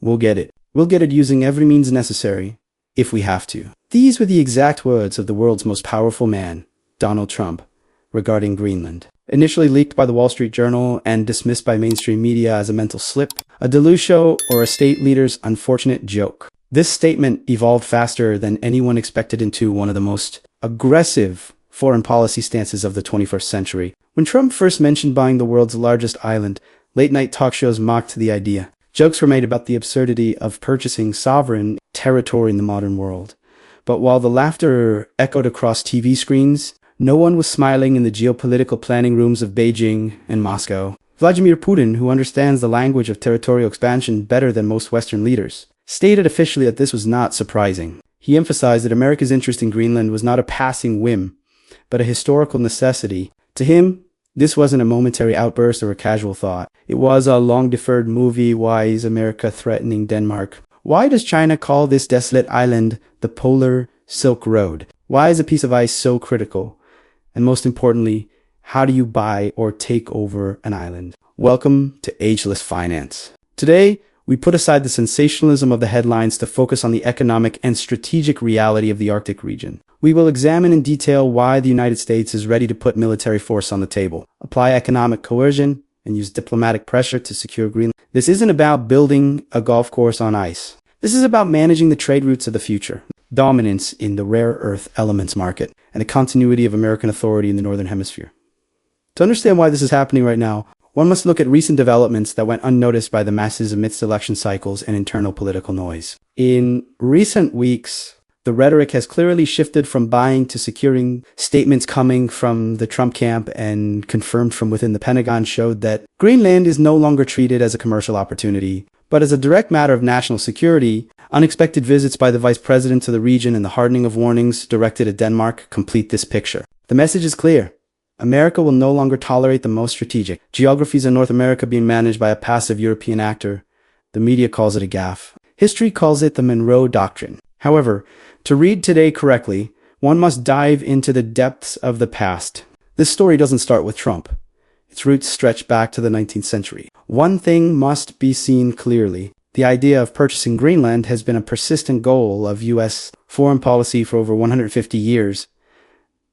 We'll get it. We'll get it using every means necessary, if we have to. These were the exact words of the world's most powerful man, Donald Trump, regarding Greenland. Initially leaked by the Wall Street Journal and dismissed by mainstream media as a mental slip, a delusion, or a state leader's unfortunate joke. This statement evolved faster than anyone expected into one of the most aggressive foreign policy stances of the 21st century. When Trump first mentioned buying the world's largest island, late-night talk shows mocked the idea. Jokes were made about the absurdity of purchasing sovereign territory in the modern world. But while the laughter echoed across TV screens, no one was smiling in the geopolitical planning rooms of Beijing and Moscow. Vladimir Putin, who understands the language of territorial expansion better than most Western leaders, stated officially that this was not surprising. He emphasized that America's interest in Greenland was not a passing whim, but a historical necessity. To him, this wasn't a momentary outburst or a casual thought. It was a long-deferred movie. Why is America threatening Denmark? Why does China call this desolate island the Polar Silk Road? Why is a piece of ice so critical? And most importantly, how do you buy or take over an island? Welcome to Ageless Finance. Today, we put aside the sensationalism of the headlines to focus on the economic and strategic reality of the Arctic region. We will examine in detail why the United States is ready to put military force on the table, apply economic coercion, and use diplomatic pressure to secure Greenland. This isn't about building a golf course on ice. This is about managing the trade routes of the future, dominance in the rare earth elements market, and the continuity of American authority in the Northern Hemisphere. To understand why this is happening right now, one must look at recent developments that went unnoticed by the masses amidst election cycles and internal political noise. In recent weeks, the rhetoric has clearly shifted from buying to securing. Statements coming from the Trump camp and confirmed from within the Pentagon showed that Greenland is no longer treated as a commercial opportunity, but as a direct matter of national security. Unexpected visits by the vice president to the region and the hardening of warnings directed at Denmark complete this picture. The message is clear. America will no longer tolerate the most strategic geographies in North America being managed by a passive European actor. The media calls it a gaffe. History calls it the Monroe Doctrine. However, to read today correctly, one must dive into the depths of the past. This story doesn't start with Trump. Its roots stretch back to the 19th century. One thing must be seen clearly. The idea of purchasing Greenland has been a persistent goal of U.S. foreign policy for over 150 years.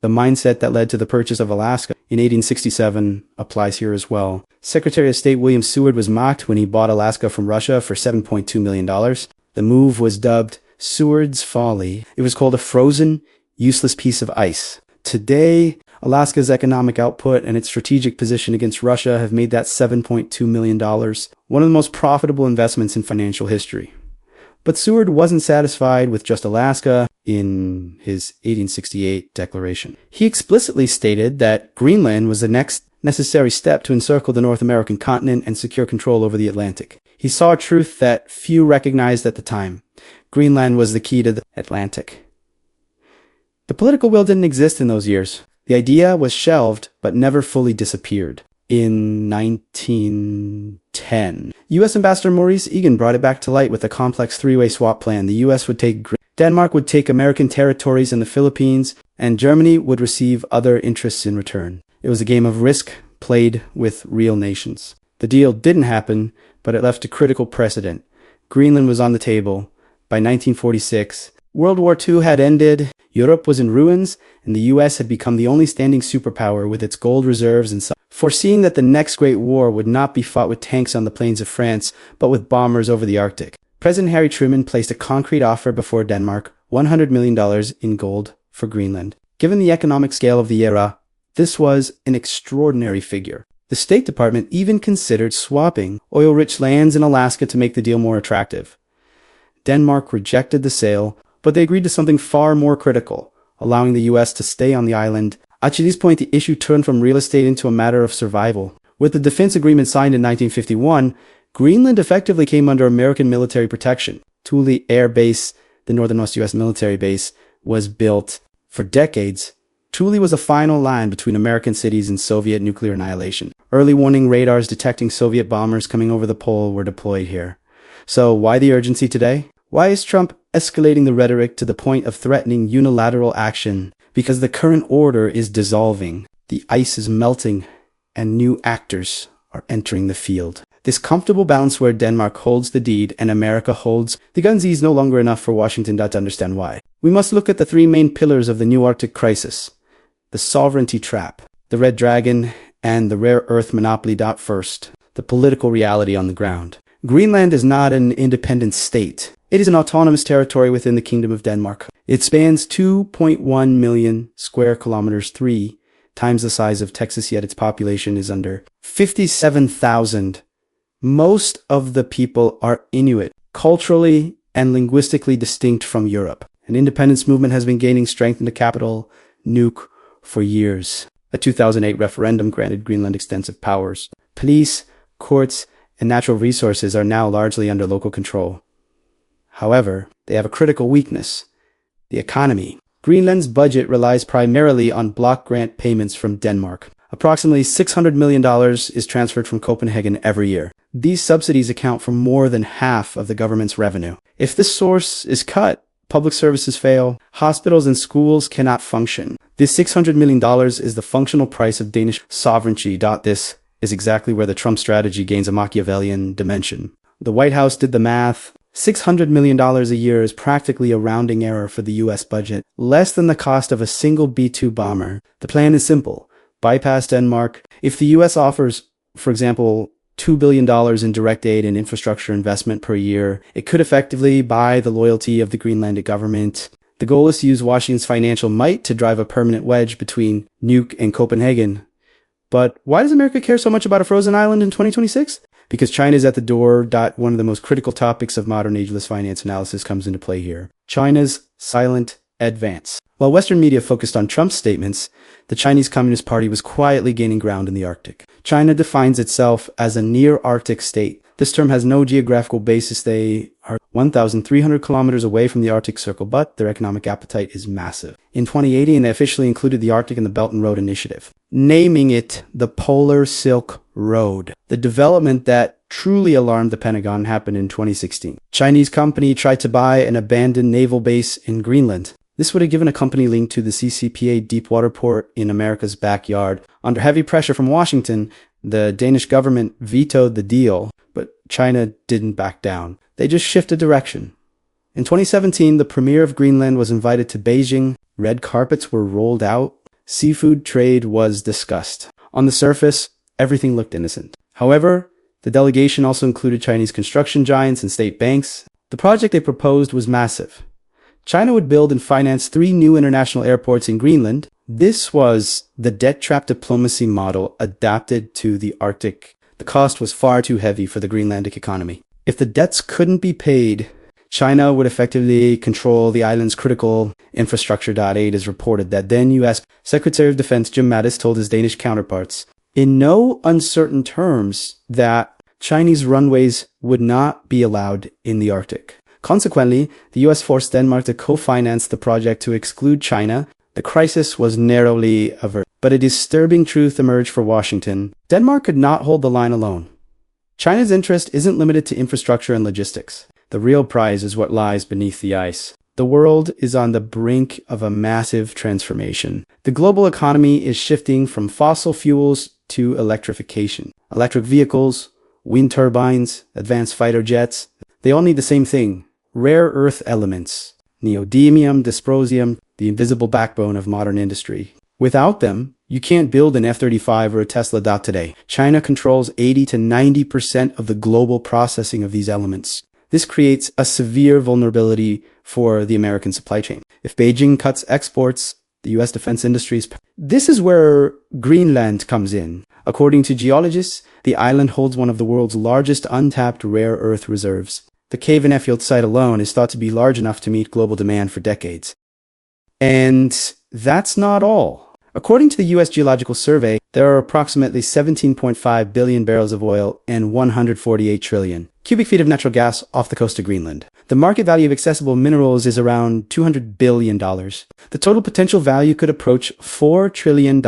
The mindset that led to the purchase of Alaska in 1867 applies here as well. Secretary of State William Seward was mocked when he bought Alaska from Russia for $7.2 million. The move was dubbed Seward's Folly. It was called a frozen, useless piece of ice. Today, Alaska's economic output and its strategic position against Russia have made that $7.2 million one of the most profitable investments in financial history. But Seward wasn't satisfied with just Alaska in his 1868 declaration. He explicitly stated that Greenland was the next necessary step to encircle the North American continent and secure control over the Atlantic. He saw a truth that few recognized at the time. Greenland was the key to the Atlantic. The political will didn't exist in those years. The idea was shelved, but never fully disappeared. In 1910, U.S. Ambassador Maurice Egan brought it back to light with a complex three-way swap plan. The U.S. would take Denmark would take American territories in the Philippines, and Germany would receive other interests in return. It was a game of risk played with real nations. The deal didn't happen, but it left a critical precedent. Greenland was on the table. By 1946, World War II had ended, Europe was in ruins, and the U.S. had become the only standing superpower with its gold reserves and foreseeing that the next great war would not be fought with tanks on the plains of France, but with bombers over the Arctic. President Harry Truman placed a concrete offer before Denmark, $100 million in gold for Greenland. Given the economic scale of the era, this was an extraordinary figure. The State Department even considered swapping oil-rich lands in Alaska to make the deal more attractive. Denmark rejected the sale, but they agreed to something far more critical, allowing the U.S. to stay on the island. At this point, the issue turned from real estate into a matter of survival. With the defense agreement signed in 1951, Greenland effectively came under American military protection. Thule Air Base, the northernmost U.S. military base, was built for decades. Thule was a final line between American cities and Soviet nuclear annihilation. Early warning radars detecting Soviet bombers coming over the pole were deployed here. So why the urgency today? Why is Trump escalating the rhetoric to the point of threatening unilateral action? Because the current order is dissolving, the ice is melting, and new actors are entering the field. This comfortable balance where Denmark holds the deed and America holds the guns is no longer enough for Washington to understand why. We must look at the three main pillars of the new Arctic crisis: the sovereignty trap, the red dragon, and the rare earth monopoly. First, the political reality on the ground. Greenland is not an independent state. It is an autonomous territory within the Kingdom of Denmark. It spans 2.1 million square kilometers, 3 times the size of Texas, yet its population is under 57,000. Most of the people are Inuit, culturally and linguistically distinct from Europe. An independence movement has been gaining strength in the capital, Nuuk, for years. A 2008 referendum granted Greenland extensive powers. Police, courts, and natural resources are now largely under local control. However, they have a critical weakness: the economy. Greenland's budget relies primarily on block grant payments from Denmark. Approximately $600 million is transferred from Copenhagen every year. These subsidies account for more than half of the government's revenue. If this source is cut, public services fail, hospitals and schools cannot function. This $600 million is the functional price of Danish sovereignty. This is exactly where the Trump strategy gains a Machiavellian dimension. The White House did the math. $600 million a year is practically a rounding error for the U.S. budget, less than the cost of a single B-2 bomber. The plan is simple: bypass Denmark. If the U.S. offers, for example, $2 billion in direct aid and infrastructure investment per year, it could effectively buy the loyalty of the Greenlandic government. The goal is to use Washington's financial might to drive a permanent wedge between Nuuk and Copenhagen. But why does America care so much about a frozen island in 2026? Because China is at the door. One of the most critical topics of modern ageless finance analysis comes into play here: China's silent advance. While Western media focused on Trump's statements, the Chinese Communist Party was quietly gaining ground in the Arctic. China defines itself as a near-Arctic state. This term has no geographical basis. They are 1,300 kilometers away from the Arctic Circle, but their economic appetite is massive. In 2018, they officially included the Arctic in the Belt and Road Initiative, naming it the Polar Silk Road. The development that truly alarmed the Pentagon happened in 2016. Chinese company tried to buy an abandoned naval base in Greenland. This would have given a company linked to the CCPA deepwater port in America's backyard. Under heavy pressure from Washington, the Danish government vetoed the deal, but China didn't back down. They just shifted direction. In 2017, the premier of Greenland was invited to Beijing. Red carpets were rolled out. Seafood trade was discussed. On the surface, everything looked innocent. However, the delegation also included Chinese construction giants and state banks. The project they proposed was massive. China would build and finance 3 new international airports in Greenland. This was the debt trap diplomacy model adapted to the Arctic. The cost was far too heavy for the Greenlandic economy. If the debts couldn't be paid, China would effectively control the island's critical infrastructure. It is reported that then U.S. Secretary of Defense Jim Mattis told his Danish counterparts, in no uncertain terms, that Chinese runways would not be allowed in the Arctic. Consequently, the U.S. forced Denmark to co-finance the project to exclude China. The crisis was narrowly averted. But a disturbing truth emerged for Washington. Denmark could not hold the line alone. China's interest isn't limited to infrastructure and logistics. The real prize is what lies beneath the ice. The world is on the brink of a massive transformation. The global economy is shifting from fossil fuels to electrification. Electric vehicles, wind turbines, advanced fighter jets, they all need the same thing: rare earth elements, neodymium, dysprosium, the invisible backbone of modern industry. Without them, you can't build an F-35 or a Tesla. Today, China controls 80 to 90% of the global processing of these elements. This creates a severe vulnerability for the American supply chain. If Beijing cuts exports, the U.S. defense industries. This is where Greenland comes in. According to geologists, the island holds one of the world's largest untapped rare earth reserves. The cave and Effield site alone is thought to be large enough to meet global demand for decades. And that's not all. According to the U.S. Geological Survey, there are approximately 17.5 billion barrels of oil and 148 trillion cubic feet of natural gas off the coast of Greenland. The market value of accessible minerals is around $200 billion. The total potential value could approach $4 trillion.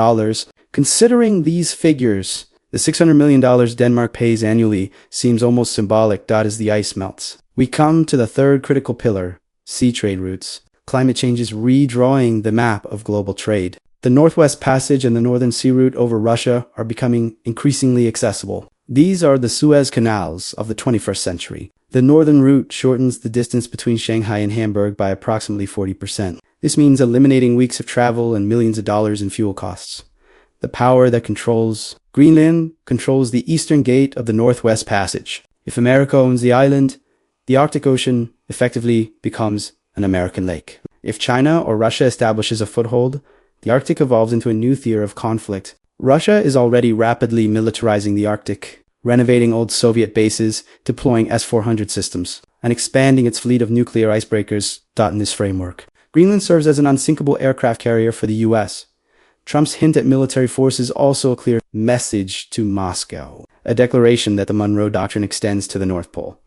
Considering these figures, the $600 million Denmark pays annually seems almost symbolic. As the ice melts, we come to the third critical pillar: sea trade routes. Climate change is redrawing the map of global trade. The Northwest Passage and the Northern Sea Route over Russia are becoming increasingly accessible. These are the Suez Canals of the 21st century. The northern route shortens the distance between Shanghai and Hamburg by approximately 40%. This means eliminating weeks of travel and millions of dollars in fuel costs. The power that controls Greenland controls the eastern gate of the Northwest Passage. If America owns the island, the Arctic Ocean effectively becomes an American lake. If China or Russia establishes a foothold, the Arctic evolves into a new theater of conflict. Russia is already rapidly militarizing the Arctic, renovating old Soviet bases, deploying S-400 systems, and expanding its fleet of nuclear icebreakers. In this framework, Greenland serves as an unsinkable aircraft carrier for the US. Trump's hint at military force is also a clear message to Moscow, a declaration that the Monroe Doctrine extends to the North Pole.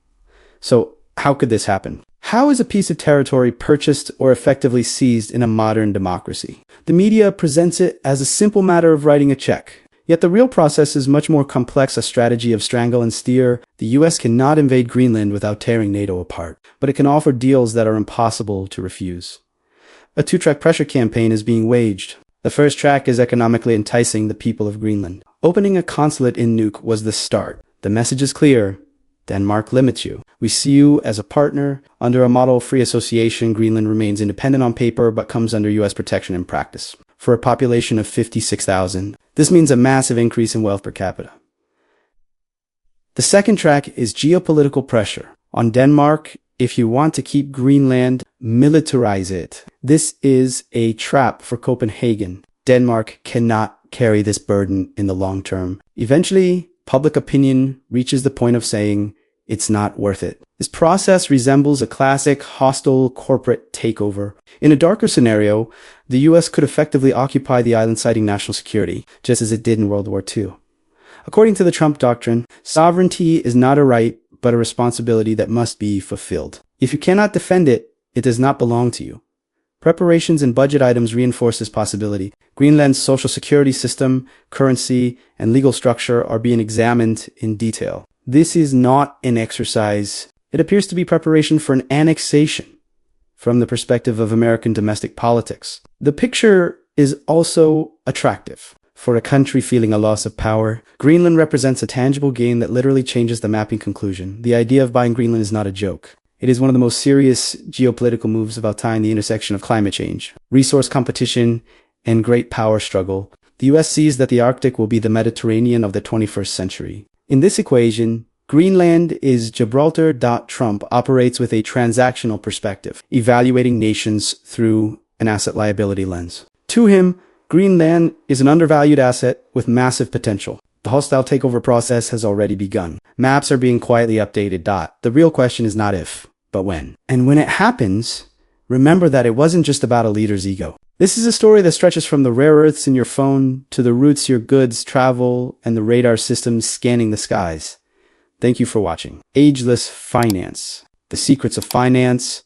So, how could this happen? How is a piece of territory purchased or effectively seized in a modern democracy? The media presents it as a simple matter of writing a check. Yet the real process is much more complex, a strategy of strangle and steer. The US cannot invade Greenland without tearing NATO apart, but it can offer deals that are impossible to refuse. A two-track pressure campaign is being waged. The first track is economically enticing the people of Greenland. Opening a consulate in Nuuk was the start. The message is clear. Denmark limits you. We see you as a partner. Under a model of free association, Greenland remains independent on paper but comes under US protection in practice. For a population of 56,000, this means a massive increase in wealth per capita. The second track is geopolitical pressure. On Denmark, if you want to keep Greenland, militarize it. This is a trap for Copenhagen. Denmark cannot carry this burden in the long term. Eventually, public opinion reaches the point of saying it's not worth it. This process resembles a classic hostile corporate takeover. In a darker scenario, the US could effectively occupy the island, citing national security, just as it did in World War II. According to the Trump doctrine, sovereignty is not a right, but a responsibility that must be fulfilled. If you cannot defend it, it does not belong to you. Preparations and budget items reinforce this possibility. Greenland's social security system, currency, and legal structure are being examined in detail. This is not an exercise. It appears to be preparation for an annexation from the perspective of American domestic politics. The picture is also attractive. For a country feeling a loss of power, Greenland represents a tangible gain that literally changes the mapping conclusion. The idea of buying Greenland is not a joke. It is one of the most serious geopolitical moves of our time, the intersection of climate change, resource competition, and great power struggle. The US sees that the Arctic will be the Mediterranean of the 21st century. In this equation, Greenland is Gibraltar. Trump operates with a transactional perspective, evaluating nations through an asset-liability lens. To him, Greenland is an undervalued asset with massive potential. The hostile takeover process has already begun. Maps are being quietly updated. The real question is not if, but when. And when it happens, remember that it wasn't just about a leader's ego. This is a story that stretches from the rare earths in your phone to the routes your goods travel and the radar systems scanning the skies. Thank you for watching. Ageless Finance. The secrets of finance,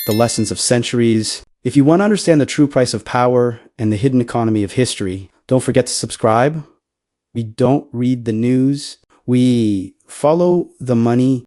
the lessons of centuries. If you want to understand the true price of power and the hidden economy of history, don't forget to subscribe. We don't read the news. We follow the money.